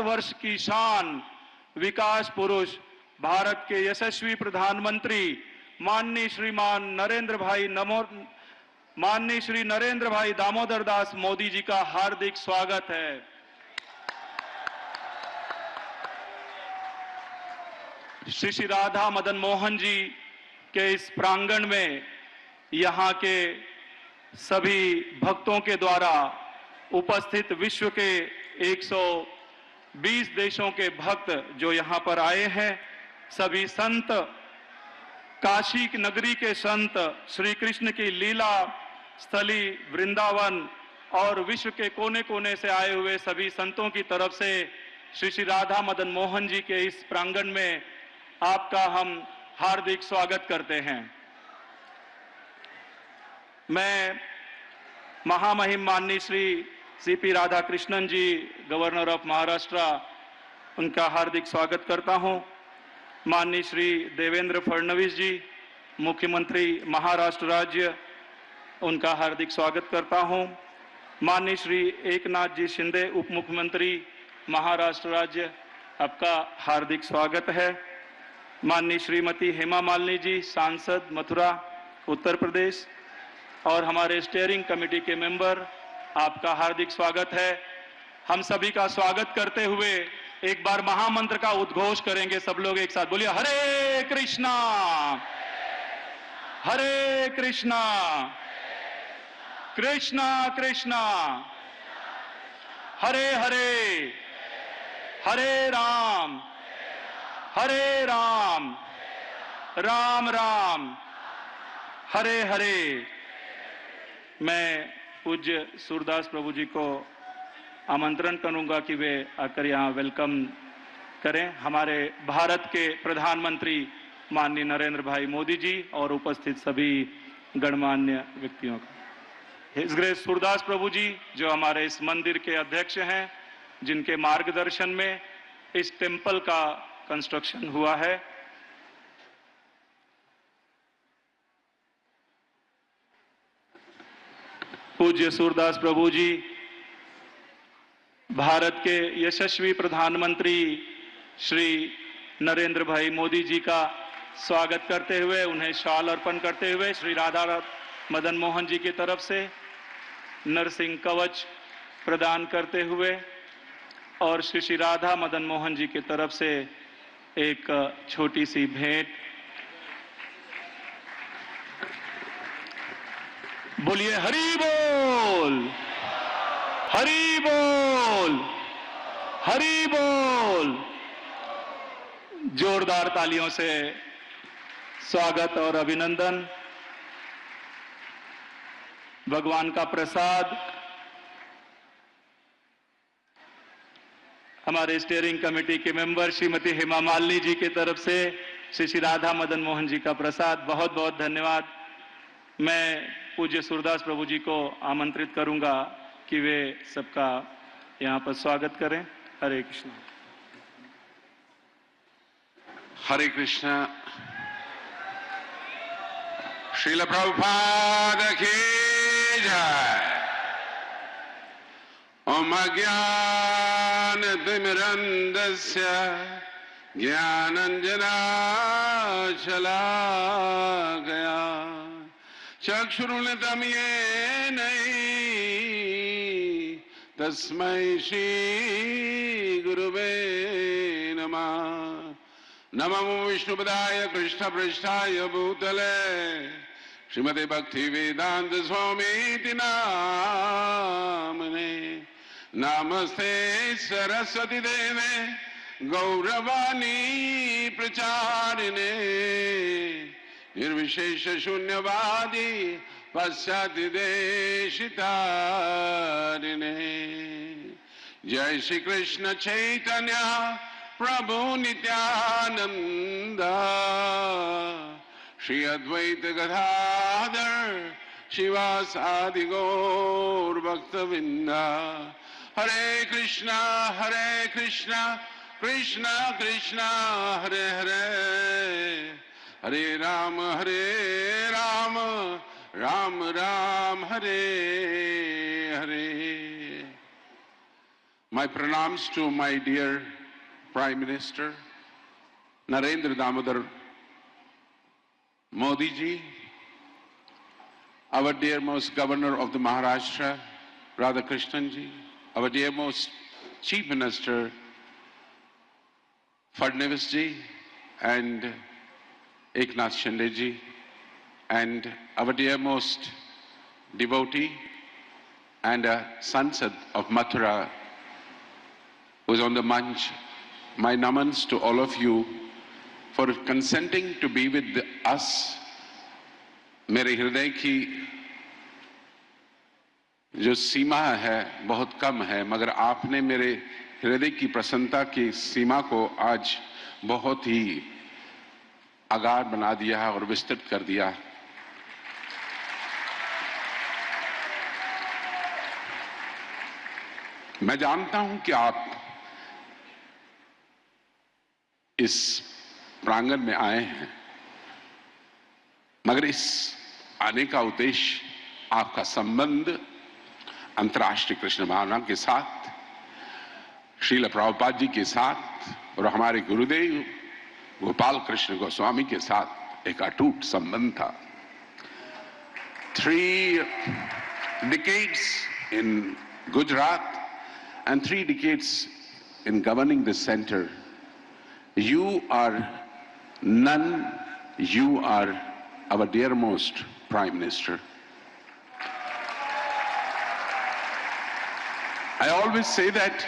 भारतवर्ष की शान, विकास पुरुष, भारत के यशस्वी प्रधानमंत्री माननीय श्री नरेंद्र भाई दामोदर दास मोदी जी का हार्दिक स्वागत है। श्री राधा मदन मोहन जी के इस प्रांगण में यहाँ के सभी भक्तों के द्वारा उपस्थित विश्व के 120 देशों के भक्त जो यहाँ पर आए हैं, सभी संत, काशी की नगरी के संत, श्री कृष्ण की लीला स्थली वृंदावन और विश्व के कोने कोने से आए हुए सभी संतों की तरफ से श्री राधा मदन मोहन जी के इस प्रांगण में आपका हम हार्दिक स्वागत करते हैं। मैं महामहिम माननीय Shri CP Radhakrishnan ji, governor of Maharashtra, उनका हार्दिक स्वागत करता हूं। माननीय श्री देवेंद्र फडणवीस जी, मुख्यमंत्री महाराष्ट्र राज्य, उनका हार्दिक स्वागत करता हूं। माननीय श्री एकनाथ जी शिंदे, उप मुख्यमंत्री महाराष्ट्र राज्य, आपका हार्दिक स्वागत है। माननीय श्रीमती हेमा मालिनी जी, सांसद मथुरा उत्तर प्रदेश, और हमारे स्टीयरिंग कमेटी के मेंबर, आपका हार्दिक स्वागत है। हम सभी का स्वागत करते हुए एक बार महामंत्र का उद्घोष करेंगे। सब लोग एक साथ बोलिए, हरे कृष्णा हरे कृष्णा कृष्णा कृष्णा हरे हरे, हरे राम राम राम हरे हरे। मैं पूज्य सूरदास प्रभु जी को आमंत्रण करूंगा कि वे आकर यहाँ वेलकम करें हमारे भारत के प्रधानमंत्री माननीय नरेंद्र भाई मोदी जी और उपस्थित सभी गणमान्य व्यक्तियों का। हिज ग्रेस सूरदास प्रभु जी जो हमारे इस मंदिर के अध्यक्ष हैं, जिनके मार्गदर्शन में इस टेम्पल का कंस्ट्रक्शन हुआ है। पूज्य सूरदास प्रभु जी भारत के यशस्वी प्रधानमंत्री श्री नरेंद्र भाई मोदी जी का स्वागत करते हुए, उन्हें शाल अर्पण करते हुए श्री राधा मदन मोहन जी की तरफ से नरसिंह कवच प्रदान करते हुए और श्री राधा मदन मोहन जी की तरफ से एक छोटी सी भेंट। बोलिए हरि बोल, हरि बोल, हरि बोल। जोरदार तालियों से स्वागत और अभिनंदन। भगवान का प्रसाद हमारे स्टीयरिंग कमेटी के मेंबर श्रीमती हेमा मालिनी जी की तरफ से श्री राधा मदन मोहन जी का प्रसाद। बहुत बहुत धन्यवाद। मैं पूज्य सूरदास प्रभु जी को आमंत्रित करूंगा कि वे सबका यहाँ पर स्वागत करें। हरे कृष्ण। हरे कृष्ण। श्रील प्रभुपाद की जय। ओम ज्ञान तिमिरन्धस्य ज्ञानांजना शलाकया चक्षुरुन्मिलितं येन तस्मै श्री गुरुवे नमः। नमो विष्णुपदाय कृष्णपृष्ठाय भूतले श्रीमते भक्ति वेदांत स्वामी नामने। नमस्ते सरस्वती देवे गौरवाणी प्रचारिणे निर्विशेष शून्यवादी पाश्चात्य देशितारिणे। जय श्री कृष्ण चैतन्य प्रभु नित्यानंद श्री अद्वैत गदाधर शिवासादि गौर भक्तवृंद। हरे कृष्णा कृष्णा कृष्णा हरे हरे, हरे Ram Ram Ram Hare Hare. My pranams to my dear Prime Minister Narendra Damodar Modi ji, our dearmost Governor of the Maharashtra, Radhakrishnan ji, our dearmost Chief Minister Fadnavis ji, and Eknath Shinde ji, and our dearmost devotee and a Sansad of Mathura who is on the manch. My namans to all of you for consenting to be with us. मेरे हृदय की जो सीमा है बहुत कम है, मगर आपने मेरे हृदय की प्रसन्नता की सीमा को आज बहुत ही आगार बना दिया और विस्तृत कर दिया। मैं जानता हूं कि आप इस प्रांगण में आए हैं, मगर इस आने का उद्देश्य आपका संबंध अंतर्राष्ट्रीय कृष्ण भावना के साथ, श्रील प्रभुपाद जी के साथ और हमारे गुरुदेव गोपाल कृष्ण गोस्वामी के साथ एक अटूट संबंध था। 3 decades in Gujarat and 3 decades in governing the center. You are our dearmost Prime Minister. I always say that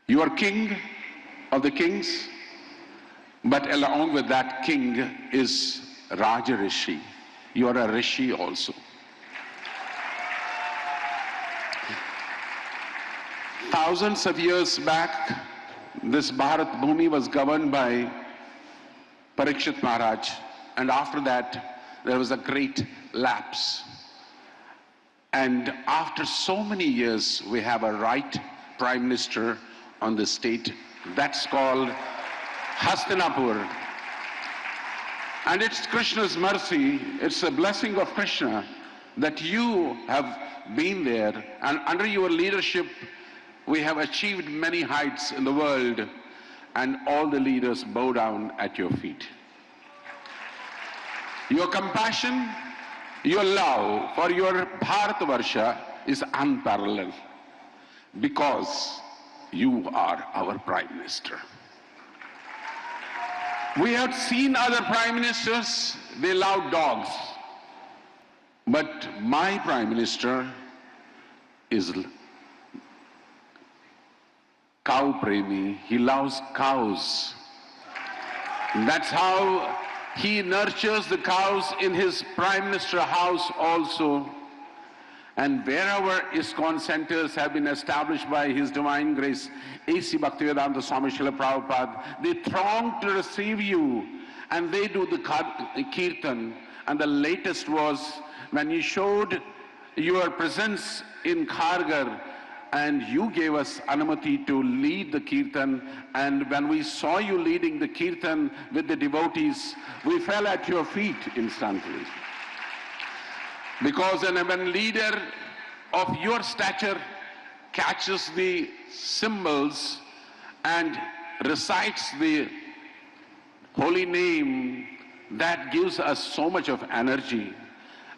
you are king of the kings, but along with that king is Raja Rishi. You are a Rishi also. Thousands of years back, this Bharat Bhumi was governed by Parikshit Maharaj, and after that, there was a great lapse. And after so many years, we have a right Prime Minister on the state. That's called Hastinapur. And it's Krishna's mercy, it's a blessing of Krishna that you have been there, and under your leadership, we have achieved many heights in the world, and all the leaders bow down at your feet. Your compassion, your love for your Bharatvarsha is unparalleled because you are our Prime Minister. We have seen other Prime Ministers, they love dogs. But my Prime Minister is cow premi. He loves cows. That's how he nurtures the cows in his Prime Minister house also. And wherever ISKCON centers have been established by His Divine Grace, A.C. Bhaktivedanta Swami Srila Prabhupada, they throng to receive you, and they do the kirtan. And the latest was when you showed your presence in Khargar, and you gave us anumati to lead the kirtan, and when we saw you leading the kirtan with the devotees, we fell at your feet instantly. Because when a leader of your stature catches the cymbals and recites the holy name, that gives us so much of energy.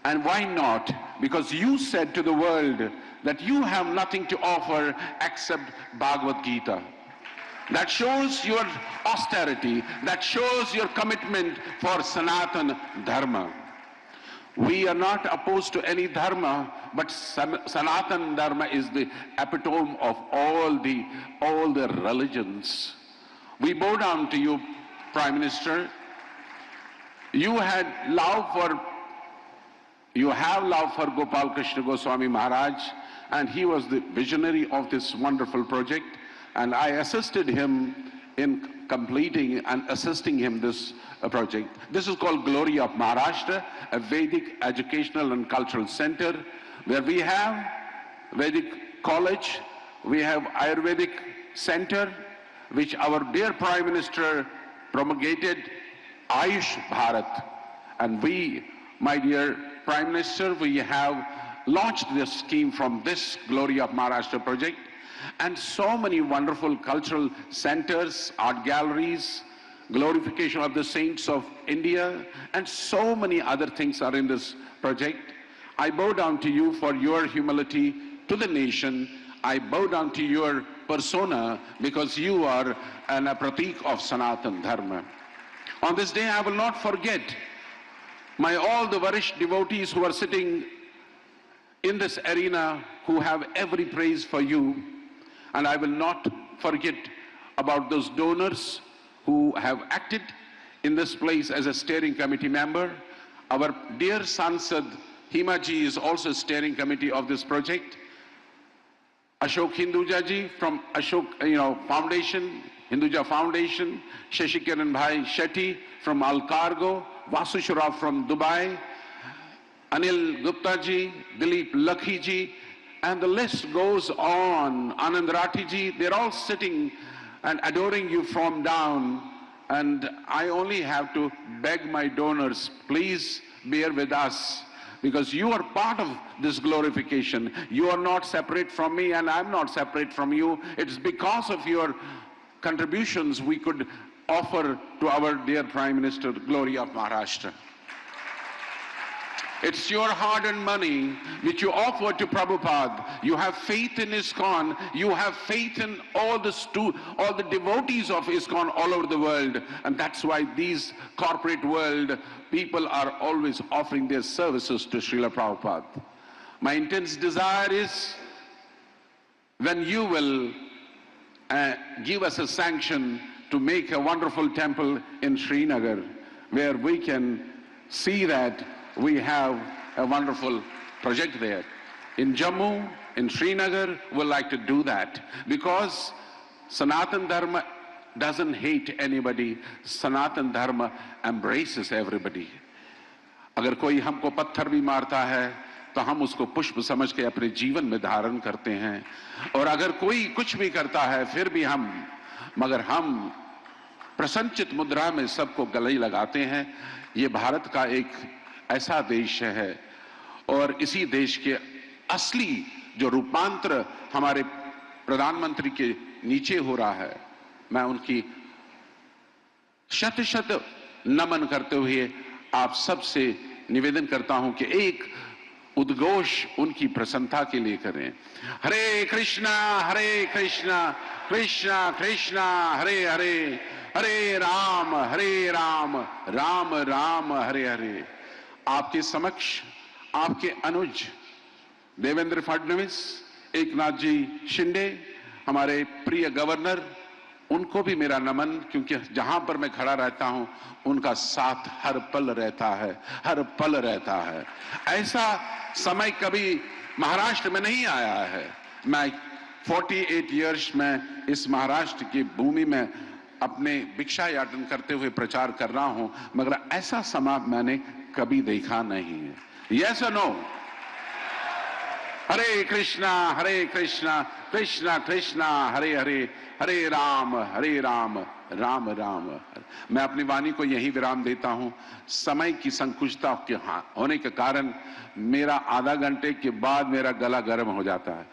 And why not? Because you said to the world that you have nothing to offer except Bhagavad Gita. That shows your austerity, that shows your commitment for Sanatana Dharma. We are not opposed to any dharma, but Sanatana Dharma is the epitome of all the religions. We bow down to you, Prime Minister. You have love for Gopal Krishna Goswami Maharaj, and he was the visionary of this wonderful project, and I assisted him in completing and assisting him this project. This is called Glory of Maharashtra, a Vedic educational and cultural center where we have Vedic college, we have Ayurvedic center, which our dear Prime Minister promulgated Ayush Bharat. And we, my dear Prime Minister, we have launched this scheme from this Glory of Maharashtra project. And so many wonderful cultural centers, art galleries, glorification of the saints of India, and so many other things are in this project. I bow down to you for your humility to the nation. I bow down to your persona because you are a pratik of Sanatan Dharma. On this day, I will not forget all the Varish devotees who are sitting in this arena who have every praise for you. And I will not forget about those donors who have acted in this place as a steering committee member. Our dear Sansad Hima ji is also steering committee of this project. Ashok Hinduja ji from Ashok Foundation, Hinduja Foundation, Shashikiran Bhai Shetty from Alcargo, Vasu Shroff from Dubai, Anil Gupta ji, Dilip Lakhi ji, and the list goes on. Anand Rathi ji, they're all sitting and adoring you from down. And I only have to beg my donors, please bear with us, because you are part of this glorification. You are not separate from me, and I'm not separate from you. It's because of your contributions we could offer to our dear Prime Minister Glory of Maharashtra. It's your hard-earned money which you offer to Prabhupada. You have faith in ISKCON. You have faith in all the devotees of ISKCON all over the world. And that's why these corporate world people are always offering their services to Srila Prabhupada. My intense desire is when you will give us a sanction to make a wonderful temple in Srinagar, where we can see that we have a wonderful project there. In Jammu, in Srinagar, we'd like to do that because Sanatan Dharma doesn't hate anybody. Sanatan Dharma embraces everybody. अगर कोई हमको पत्थर भी मारता है तो हम उसको पुष्प समझ के अपने जीवन में धारण करते हैं, और अगर कोई कुछ भी करता है फिर भी मगर हम प्रसन्नचित मुद्रा में सबको गले लगाते हैं. ये भारत का एक ऐसा देश है, और इसी देश के असली जो रूपांतर हमारे प्रधानमंत्री के नीचे हो रहा है, मैं उनकी शत शत नमन करते हुए आप सबसे निवेदन करता हूं कि एक उद्घोष उनकी प्रसन्नता के लिए करें. हरे कृष्णा कृष्णा कृष्णा हरे हरे, हरे राम राम राम हरे हरे. आपके समक्ष आपके अनुज देवेंद्र फडणवीस, एकनाथ जी शिंदे, हमारे प्रिय गवर्नर, उनको भी मेरा नमन, क्योंकि जहां पर मैं खड़ा रहता हूं उनका साथ हर पल रहता है, हर पल रहता है. ऐसा समय कभी महाराष्ट्र में नहीं आया है. मैं 48 इयर्स में इस महाराष्ट्र की भूमि में अपने भिक्षा याटन करते हुए प्रचार कर रहा हूं, मगर ऐसा समय मैंने कभी देखा नहीं है. यस और नो? हरे कृष्णा कृष्णा कृष्णा हरे हरे, हरे राम राम राम. मैं अपनी वाणी को यही विराम देता हूं. समय की संकुचितता के होने के कारण मेरा आधा घंटे के बाद मेरा गला गर्म हो जाता है,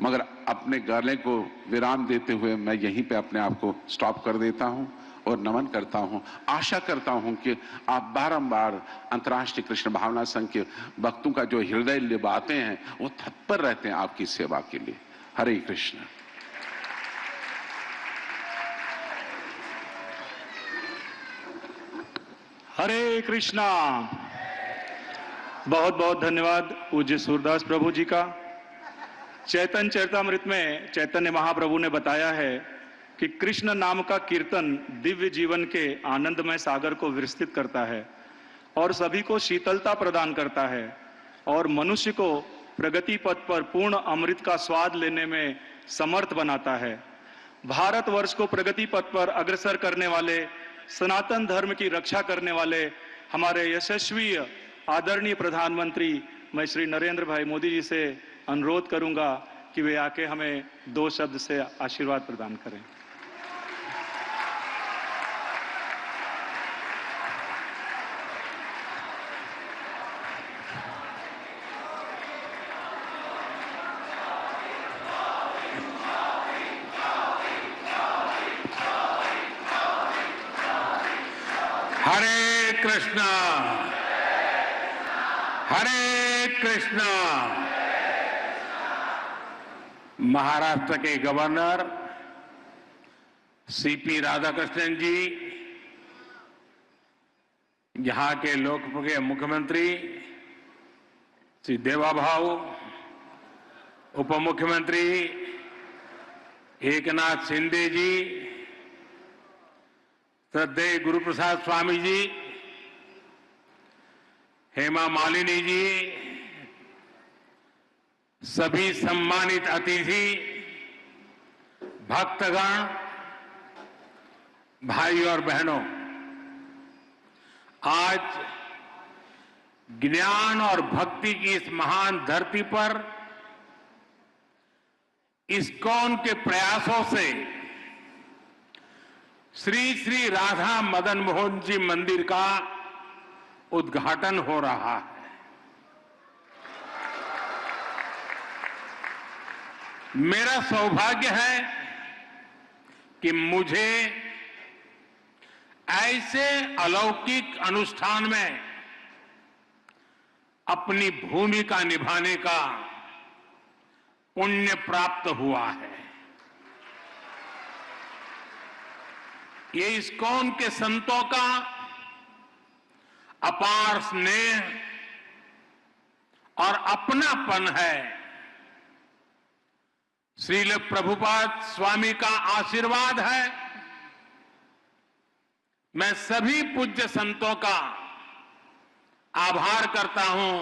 मगर अपने गले को विराम देते हुए मैं यहीं पे अपने आप को स्टॉप कर देता हूं और नमन करता हूं. आशा करता हूं कि आप बारंबार अंतर्राष्ट्रीय कृष्ण भावना संघ के भक्तों का जो हृदय लिबाते हैं वो तत्पर रहते हैं आपकी सेवा के लिए. हरे कृष्ण. हरे कृष्णा. बहुत बहुत धन्यवाद पूज्य सूरदास प्रभु जी का. चैतन्य चरितामृत में चैतन्य महाप्रभु ने बताया है कि कृष्ण नाम का कीर्तन दिव्य जीवन के आनंदमय सागर को विस्तृत करता है और सभी को शीतलता प्रदान करता है और मनुष्य को प्रगति पथ पर पूर्ण अमृत का स्वाद लेने में समर्थ बनाता है. भारतवर्ष को प्रगति पथ पर अग्रसर करने वाले, सनातन धर्म की रक्षा करने वाले हमारे यशस्वी आदरणीय प्रधानमंत्री मैं श्री नरेंद्र भाई मोदी जी से अनुरोध करूंगा कि वे आके हमें 2 शब्द से आशीर्वाद प्रदान करें. हरे कृष्णा हरे कृष्णा। महाराष्ट्र के गवर्नर सीपी राधाकृष्णन जी, यहां के लोकप्रिय मुख्यमंत्री श्री देवाभाऊ, उप मुख्यमंत्री एकनाथ शिंदे जी, श्रद्धेय गुरुप्रसाद स्वामी जी, हेमा मालिनी जी, सभी सम्मानित अतिथि, भक्तगण, भाई और बहनों, आज ज्ञान और भक्ति की इस महान धरती पर इस्कॉन के प्रयासों से श्री श्री राधा मदन मोहन जी मंदिर का उद्घाटन हो रहा है। मेरा सौभाग्य है कि मुझे ऐसे अलौकिक अनुष्ठान में अपनी भूमिका निभाने का पुण्य प्राप्त हुआ है। ये इस्कॉन के संतों का अपार स्नेह और अपनापन है। श्रील प्रभुपाद स्वामी का आशीर्वाद है। मैं सभी पूज्य संतों का आभार करता हूं,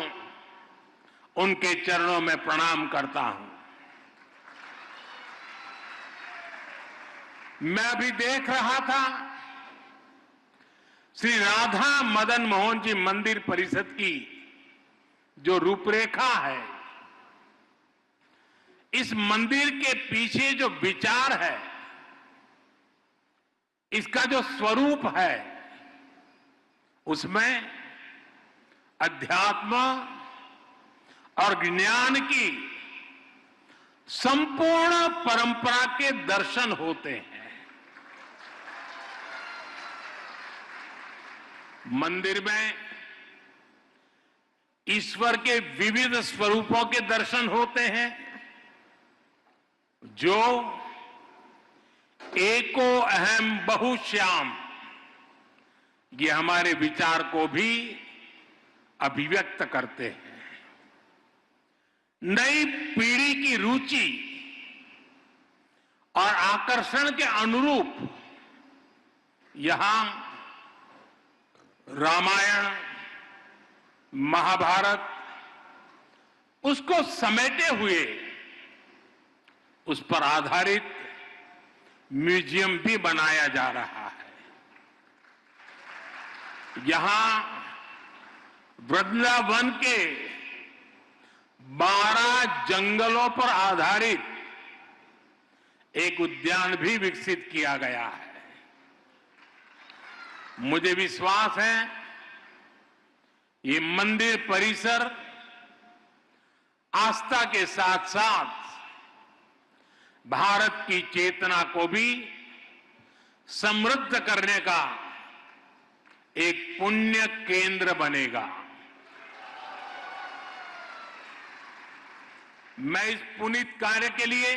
उनके चरणों में प्रणाम करता हूं। मैं अभी देख रहा था श्री राधा मदन मोहन जी मंदिर परिषद की जो रूपरेखा है, इस मंदिर के पीछे जो विचार है, इसका जो स्वरूप है, उसमें अध्यात्म और ज्ञान की संपूर्ण परंपरा के दर्शन होते हैं। मंदिर में ईश्वर के विविध स्वरूपों के दर्शन होते हैं, जो एको अहम बहुश्याम, ये हमारे विचार को भी अभिव्यक्त करते हैं। नई पीढ़ी की रुचि और आकर्षण के अनुरूप यहां रामायण, महाभारत, उसको समेटे हुए उस पर आधारित म्यूजियम भी बनाया जा रहा है। यहां वृंदावन के 12 जंगलों पर आधारित एक उद्यान भी विकसित किया गया है। मुझे विश्वास है ये मंदिर परिसर आस्था के साथ साथ भारत की चेतना को भी समृद्ध करने का एक पुण्य केंद्र बनेगा। मैं इस पुनीत कार्य के लिए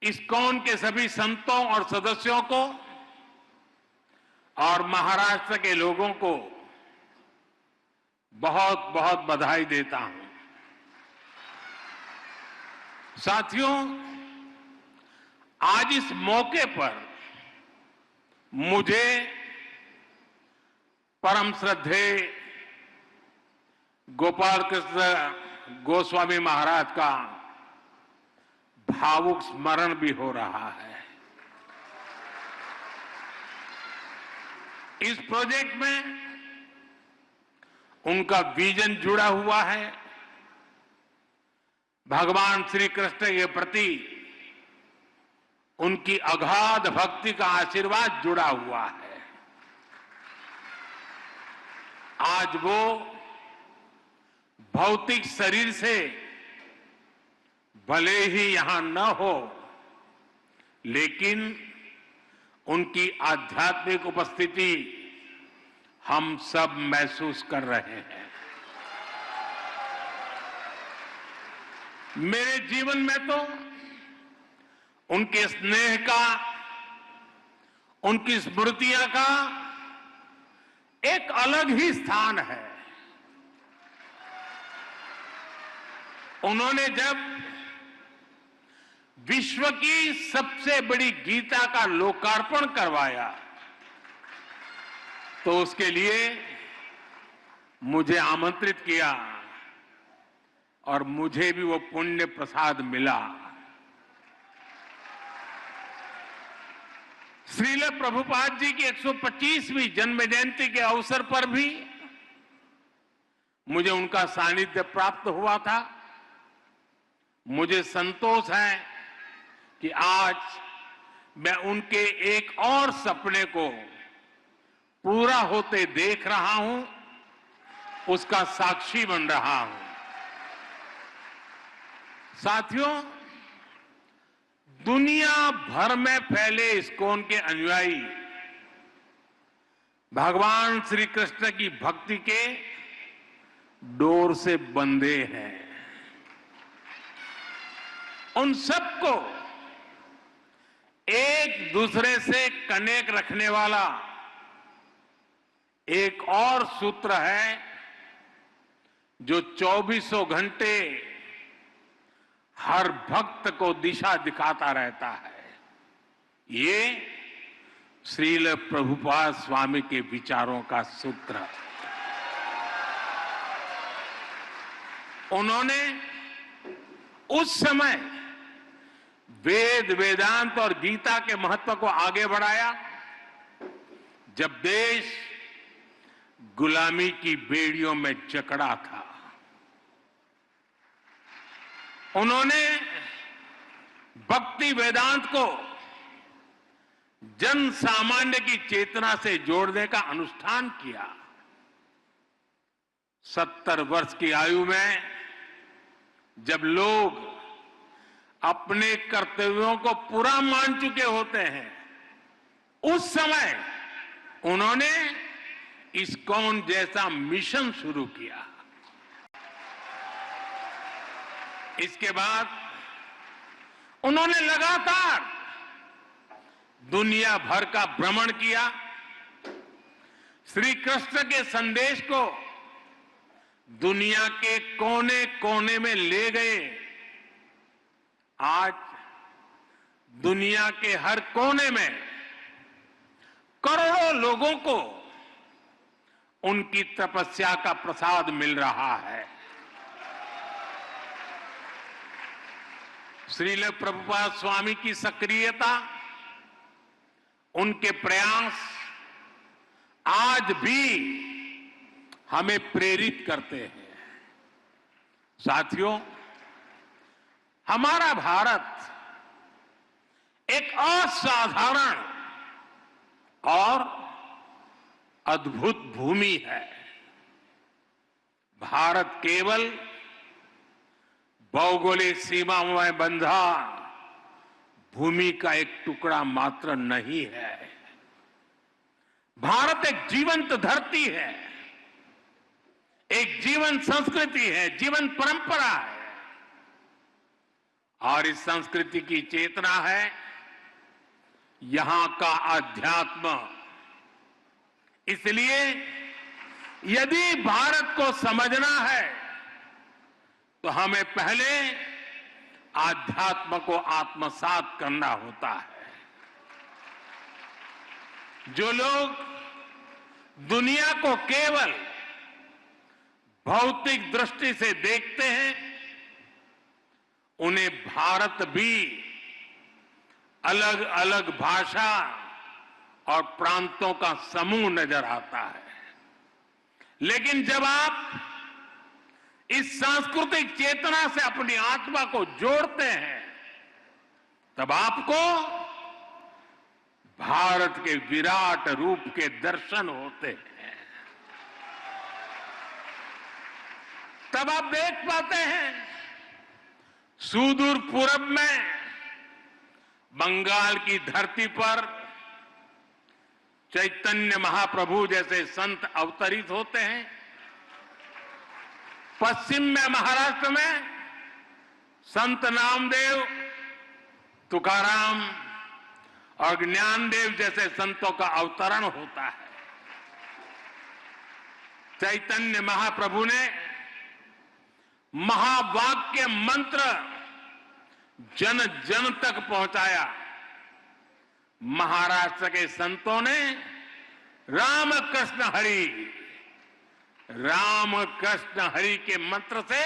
इस्कॉन के सभी संतों और सदस्यों को और महाराष्ट्र के लोगों को बहुत बहुत बधाई देता हूं। साथियों, आज इस मौके पर मुझे परम श्रद्धेय गोपाल कृष्ण गोस्वामी महाराज का भावुक स्मरण भी हो रहा है। इस प्रोजेक्ट में उनका विजन जुड़ा हुआ है। भगवान श्री कृष्ण के प्रति उनकी अगाध भक्ति का आशीर्वाद जुड़ा हुआ है। आज वो भौतिक शरीर से भले ही यहां न हो, लेकिन उनकी आध्यात्मिक उपस्थिति हम सब महसूस कर रहे हैं। मेरे जीवन में तो उनके स्नेह का, उनकी स्मृतियां का एक अलग ही स्थान है। उन्होंने जब विश्व की सबसे बड़ी गीता का लोकार्पण करवाया तो उसके लिए मुझे आमंत्रित किया और मुझे भी वो पुण्य प्रसाद मिला। श्रील प्रभुपाद जी की 125वीं जन्म जयंती के अवसर पर भी मुझे उनका सानिध्य प्राप्त हुआ था। मुझे संतोष है कि आज मैं उनके एक और सपने को पूरा होते देख रहा हूं, उसका साक्षी बन रहा हूं। साथियों, दुनिया भर में फैले इस्कॉन के अनुयायी भगवान श्री कृष्ण की भक्ति के डोर से बंधे हैं। उन सबको एक दूसरे से कनेक्ट रखने वाला एक और सूत्र है जो 24 घंटे हर भक्त को दिशा दिखाता रहता है। ये श्रील प्रभुपाद स्वामी के विचारों का सूत्र। उन्होंने उस समय वेद, वेदांत और गीता के महत्व को आगे बढ़ाया जब देश गुलामी की बेड़ियों में जकड़ा था। उन्होंने भक्ति वेदांत को जन सामान्य की चेतना से जोड़ने का अनुष्ठान किया। 70 वर्ष की आयु में जब लोग अपने कर्तव्यों को पूरा मान चुके होते हैं, उस समय उन्होंने इस्कॉन जैसा मिशन शुरू किया। इसके बाद उन्होंने लगातार दुनिया भर का भ्रमण किया, श्री कृष्ण के संदेश को दुनिया के कोने कोने में ले गए। आज दुनिया के हर कोने में करोड़ों लोगों को उनकी तपस्या का प्रसाद मिल रहा है। श्रील प्रभुपाद स्वामी की सक्रियता, उनके प्रयास आज भी हमें प्रेरित करते हैं। साथियों, हमारा भारत एक असाधारण और अद्भुत भूमि है। भारत केवल भौगोलिक सीमाओं में बंधा भूमि का एक टुकड़ा मात्र नहीं है। भारत एक जीवंत धरती है, एक जीवन संस्कृति है, जीवन परंपरा है और इस संस्कृति की चेतना है यहां का आध्यात्म। इसलिए यदि भारत को समझना है तो हमें पहले आध्यात्म को आत्मसात करना होता है। जो लोग दुनिया को केवल भौतिक दृष्टि से देखते हैं, उन्हें भारत भी अलग अलग भाषा और प्रांतों का समूह नजर आता है। लेकिन जब आप इस सांस्कृतिक चेतना से अपनी आत्मा को जोड़ते हैं, तब आपको भारत के विराट रूप के दर्शन होते हैं। तब आप देख पाते हैं सुदूर पूरब में बंगाल की धरती पर चैतन्य महाप्रभु जैसे संत अवतरित होते हैं। पश्चिम में महाराष्ट्र में संत नामदेव, तुकाराम और ज्ञानदेव जैसे संतों का अवतरण होता है। चैतन्य महाप्रभु ने महावाक्य मंत्र जन जन तक पहुंचाया। महाराष्ट्र के संतों ने राम कृष्ण हरि के मंत्र से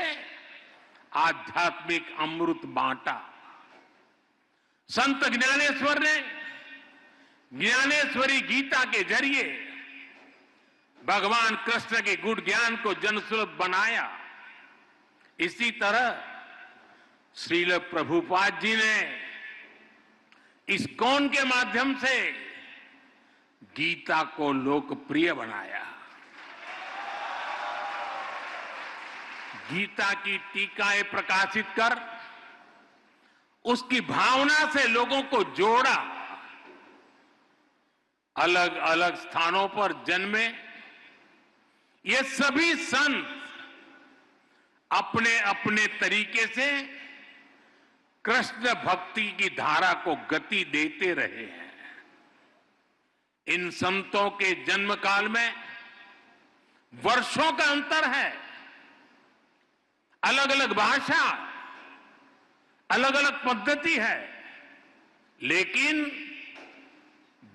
आध्यात्मिक अमृत बांटा। संत ज्ञानेश्वर ने ज्ञानेश्वरी गीता के जरिए भगवान कृष्ण के गुण ज्ञान को जनसुलभ बनाया। इसी तरह श्रील प्रभुपाद जी ने इस्कॉन के माध्यम से गीता को लोकप्रिय बनाया। गीता की टीकाएं प्रकाशित कर उसकी भावना से लोगों को जोड़ा। अलग अलग स्थानों पर जन्मे ये सभी संत अपने अपने तरीके से कृष्ण भक्ति की धारा को गति देते रहे हैं। इन संतों के जन्म काल में वर्षों का अंतर है। अलग अलग भाषा, अलग अलग पद्धति है, लेकिन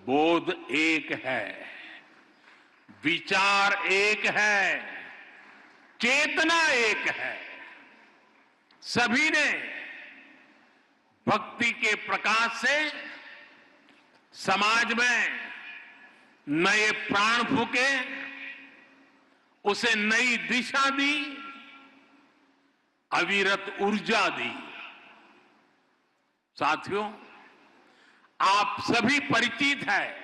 बोध एक है, विचार एक है, चेतना एक है। सभी ने भक्ति के प्रकाश से समाज में नए प्राण फूके, उसे नई दिशा दी, अविरत ऊर्जा दी। साथियों, आप सभी परिचित हैं,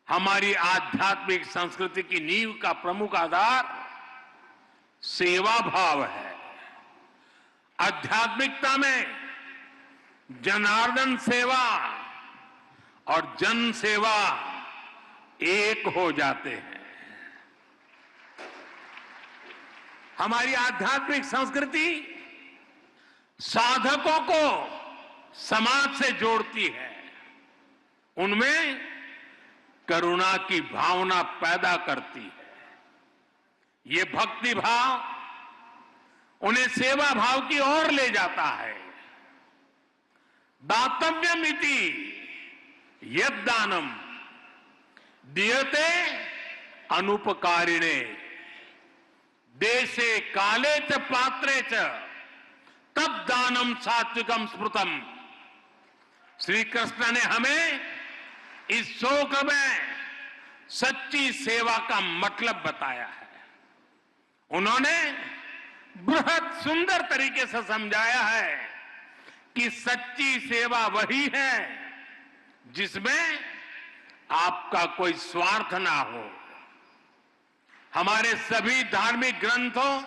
हमारी आध्यात्मिक संस्कृति की नींव का प्रमुख आधार सेवा भाव है। आध्यात्मिकता में जनार्दन सेवा और जन सेवा एक हो जाते हैं। हमारी आध्यात्मिक संस्कृति साधकों को समाज से जोड़ती है, उनमें करुणा की भावना पैदा करती है। ये भक्ति भाव उन्हें सेवा भाव की ओर ले जाता है। दातव्यमिति यद्दानम दीयते अनुपकारिणे देशे काले च पात्रे च तब दानम सात्विकम स्मृतम। श्री कृष्ण ने हमें इस श्लोक में सच्ची सेवा का मतलब बताया है। उन्होंने बृहद सुंदर तरीके से समझाया है कि सच्ची सेवा वही है जिसमें आपका कोई स्वार्थ ना हो। हमारे सभी धार्मिक ग्रंथों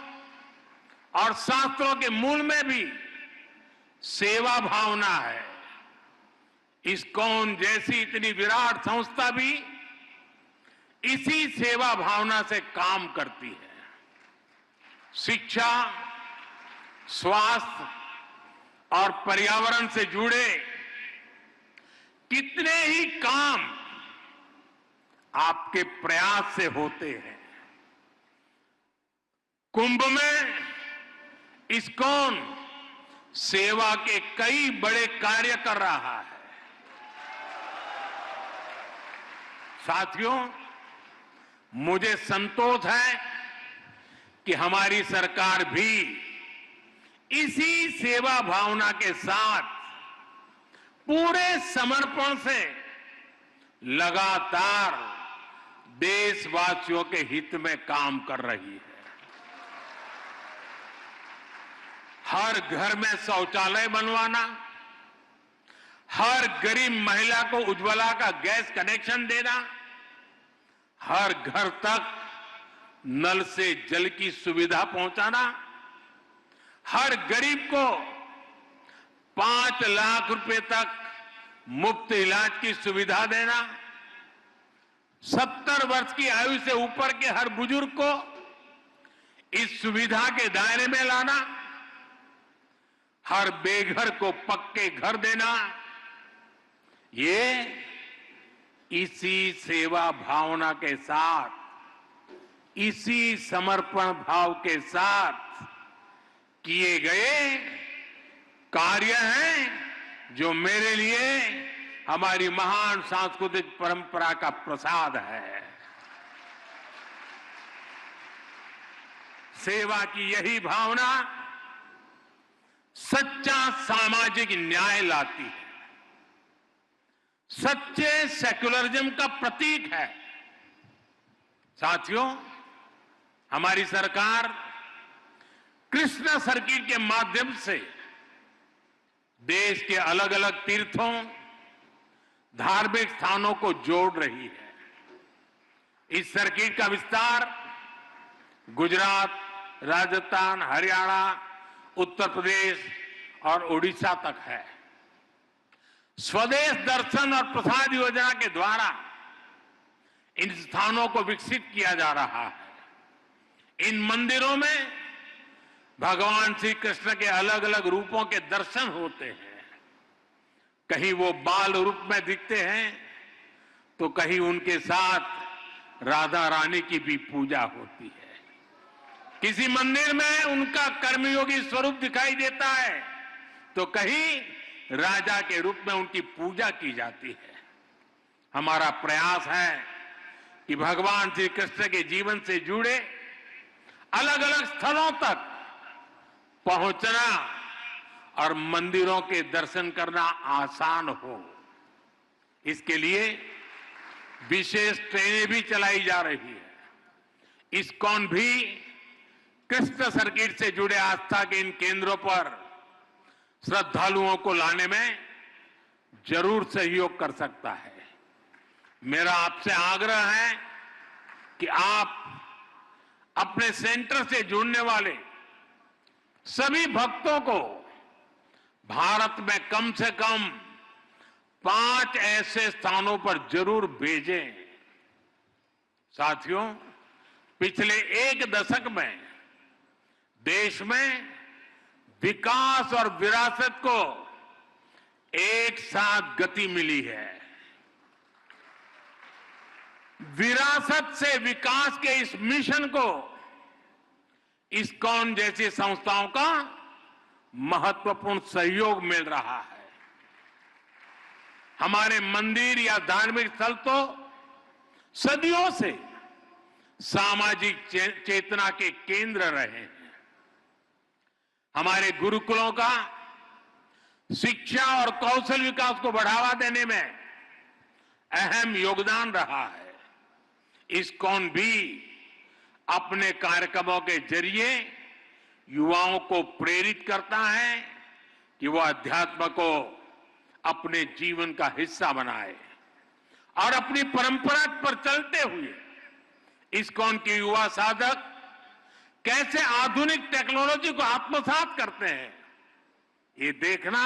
और शास्त्रों के मूल में भी सेवा भावना है। इस्कॉन जैसी इतनी विराट संस्था भी इसी सेवा भावना से काम करती है। शिक्षा, स्वास्थ्य और पर्यावरण से जुड़े कितने ही काम आपके प्रयास से होते हैं। कुंभ में इस्कॉन सेवा के कई बड़े कार्य कर रहा है। साथियों, मुझे संतोष है कि हमारी सरकार भी इसी सेवा भावना के साथ पूरे समर्पण से लगातार देशवासियों के हित में काम कर रही है। हर घर में शौचालय बनवाना, हर गरीब महिला को उज्ज्वला का गैस कनेक्शन देना, हर घर तक नल से जल की सुविधा पहुंचाना, हर गरीब को 5 लाख रुपए तक मुफ्त इलाज की सुविधा देना, 70 वर्ष की आयु से ऊपर के हर बुजुर्ग को इस सुविधा के दायरे में लाना, हर बेघर को पक्के घर देना, ये इसी सेवा भावना के साथ, इसी समर्पण भाव के साथ किए गए कार्य हैं जो मेरे लिए हमारी महान सांस्कृतिक परंपरा का प्रसाद है। सेवा की यही भावना सच्चा सामाजिक न्याय लाती है, सच्चे सेक्युलरिज्म का प्रतीक है। साथियों, हमारी सरकार कृष्ण सर्किट के माध्यम से देश के अलग अलग तीर्थों, धार्मिक स्थानों को जोड़ रही है। इस सर्किट का विस्तार गुजरात, राजस्थान, हरियाणा, उत्तर प्रदेश और उड़ीसा तक है। स्वदेश दर्शन और प्रसाद योजना के द्वारा इन स्थानों को विकसित किया जा रहा है। इन मंदिरों में भगवान श्री कृष्ण के अलग अलग रूपों के दर्शन होते हैं। कहीं वो बाल रूप में दिखते हैं तो कहीं उनके साथ राधा रानी की भी पूजा होती है। किसी मंदिर में उनका कर्मयोगी स्वरूप दिखाई देता है तो कहीं राजा के रूप में उनकी पूजा की जाती है। हमारा प्रयास है कि भगवान श्री कृष्ण के जीवन से जुड़े अलग अलग स्थलों तक पहुंचना और मंदिरों के दर्शन करना आसान हो। इसके लिए विशेष ट्रेनें भी चलाई जा रही है। इस्कॉन भी कृष्ण सर्किट से जुड़े आस्था के इन केंद्रों पर श्रद्धालुओं को लाने में जरूर सहयोग कर सकता है। मेरा आपसे आग्रह है कि आप अपने सेंटर से जुड़ने वाले सभी भक्तों को भारत में कम से कम 5 ऐसे स्थानों पर जरूर भेजें। साथियों, पिछले 1 दशक में देश में विकास और विरासत को एक साथ गति मिली है। विरासत से विकास के इस मिशन को इस्कॉन जैसी संस्थाओं का महत्वपूर्ण सहयोग मिल रहा है। हमारे मंदिर या धार्मिक स्थल तो सदियों से सामाजिक चेतना के केंद्र रहे हैं। हमारे गुरुकुलों का शिक्षा और कौशल विकास को बढ़ावा देने में अहम योगदान रहा है। इस्कॉन भी अपने कार्यक्रमों के जरिए युवाओं को प्रेरित करता है कि वो अध्यात्म को अपने जीवन का हिस्सा बनाए और अपनी परंपरा पर चलते हुए इस्कॉन के युवा साधक कैसे आधुनिक टेक्नोलॉजी को आत्मसात करते हैं, ये देखना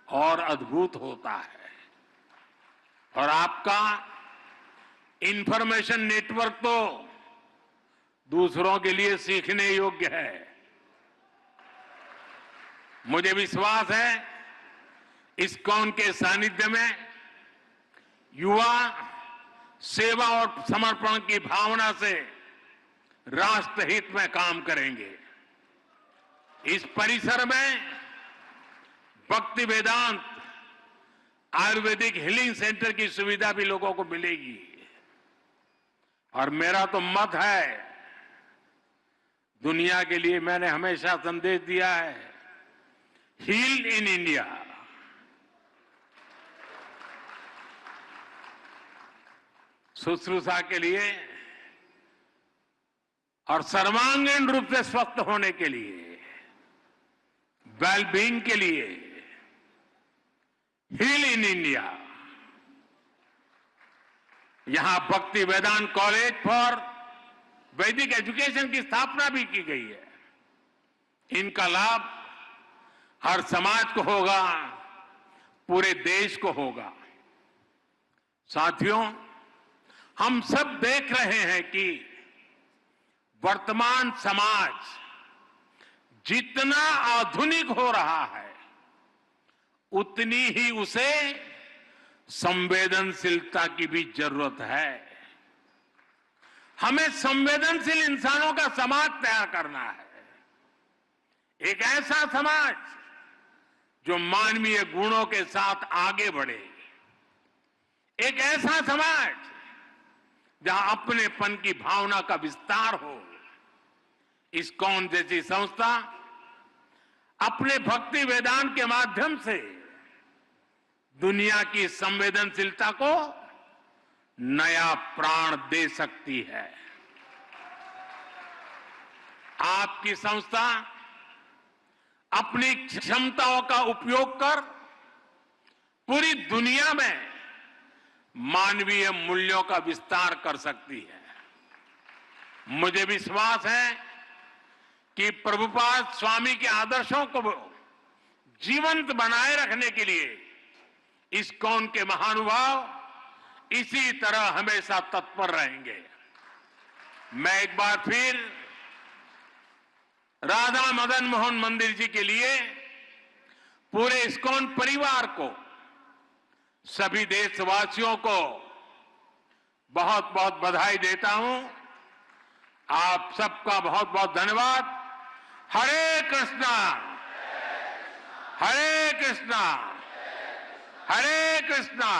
और अद्भुत होता है। और आपका इंफॉर्मेशन नेटवर्क तो दूसरों के लिए सीखने योग्य है। मुझे विश्वास है इस्कॉन के सानिध्य में युवा सेवा और समर्पण की भावना से राष्ट्र हित में काम करेंगे। इस परिसर में भक्ति वेदांत आयुर्वेदिक हीलिंग सेंटर की सुविधा भी लोगों को मिलेगी। और मेरा तो मत है, दुनिया के लिए मैंने हमेशा संदेश दिया है, हील इन इंडिया। शुश्रूषा के लिए और सर्वांगीण रूप से स्वस्थ होने के लिए, वेलबींग के लिए हील इन इंडिया। यहां भक्ति वेदांत कॉलेज फॉर वैदिक एजुकेशन की स्थापना भी की गई है। इनका लाभ हर समाज को होगा, पूरे देश को होगा। साथियों, हम सब देख रहे हैं कि वर्तमान समाज जितना आधुनिक हो रहा है उतनी ही उसे संवेदनशीलता की भी जरूरत है। हमें संवेदनशील इंसानों का समाज तैयार करना है, एक ऐसा समाज जो मानवीय गुणों के साथ आगे बढ़े, एक ऐसा समाज जहां अपनेपन की भावना का विस्तार हो। इस्कॉन जैसी संस्था अपने भक्ति वेदांत के माध्यम से दुनिया की संवेदनशीलता को नया प्राण दे सकती है। आपकी संस्था अपनी क्षमताओं का उपयोग कर पूरी दुनिया में मानवीय मूल्यों का विस्तार कर सकती है। मुझे विश्वास है कि प्रभुपाद स्वामी के आदर्शों को जीवंत बनाए रखने के लिए इस्कॉन के महानुभाव इसी तरह हमेशा तत्पर रहेंगे। मैं एक बार फिर राधा मदन मोहन मंदिर जी के लिए पूरे इस्कॉन परिवार को, सभी देशवासियों को बहुत बहुत बधाई देता हूं। आप सबका बहुत बहुत धन्यवाद। हरे कृष्णा, हरे कृष्णा, हरे कृष्णा।